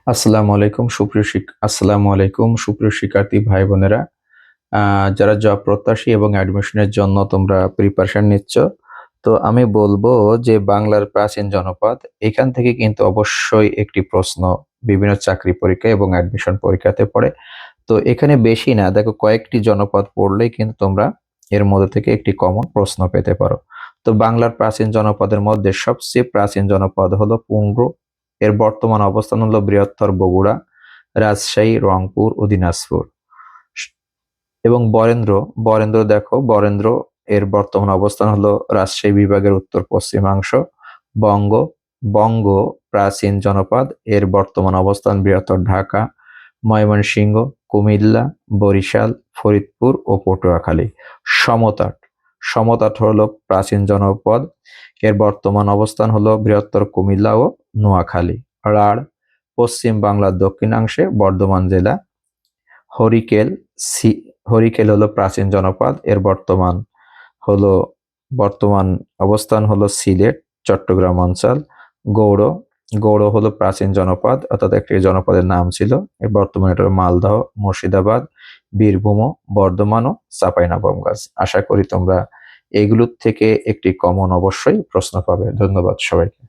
আসসালামু আলাইকুম সুপ্রিয় শিক্ষার্থী ভাই বোনেরা। যারা জব প্রত্যাশী এবং অ্যাডমিশনের জন্য তোমরা প্রিপারেশন নিচ্ছ, তো আমি বলবো যে বাংলার প্রাচীন জনপদ এখান থেকে কিন্তু অবশ্যই একটি প্রশ্ন বিভিন্ন চাকরি পরীক্ষা এবং অ্যাডমিশন পরীক্ষাতে পড়ে। তো এখানে বেশি না, দেখো কয়েকটি জনপদ পড়লেই কিন্তু তোমরা এর মধ্যে থেকে একটি কমন প্রশ্ন পেতে পারো। তো বাংলার প্রাচীন জনপদের মধ্যে সবচেয়ে প্রাচীন জনপদ হলো পুংরু। এর বর্তমান অবস্থান হলো বৃহত্তর বগুড়া, রাজশাহী, রংপুর ও দিনাজপুর। এবং বরেন্দ্র দেখো, বরেন্দ্র এর বর্তমান অবস্থান হলো রাজশাহী বিভাগের উত্তর পশ্চিমাংশ। বঙ্গ বঙ্গ প্রাচীন জনপদ, এর বর্তমান অবস্থান বৃহত্তর ঢাকা, ময়মনসিংহ, কুমিল্লা, বরিশাল, ফরিদপুর ও পটুয়াখালী। সমতট সমতট হলো প্রাচীন জনপদ, এর বর্তমান অবস্থান হলো বৃহত্তর কুমিল্লা ও নোয়াখালী। রাঢ় পশ্চিম বাংলার দক্ষিণাংশে, বর্ধমান জেলা। হরিকেল হরিকেল হলো প্রাচীন জনপদ, এর হলো বর্তমান অবস্থান হলো সিলেট, চট্টগ্রাম অঞ্চল। গৌড় গৌড় হলো প্রাচীন জনপদ, অর্থাৎ একটি জনপদের নাম ছিল। এর বর্তমানে এটা মালদহ, মুর্শিদাবাদ, বীরভূম, বর্ধমান ও চাঁপাইনবাবগঞ্জ। আশা করি তোমরা এগুলোর থেকে একটি কমন অবশ্যই প্রশ্ন পাবে। ধন্যবাদ সবাইকে।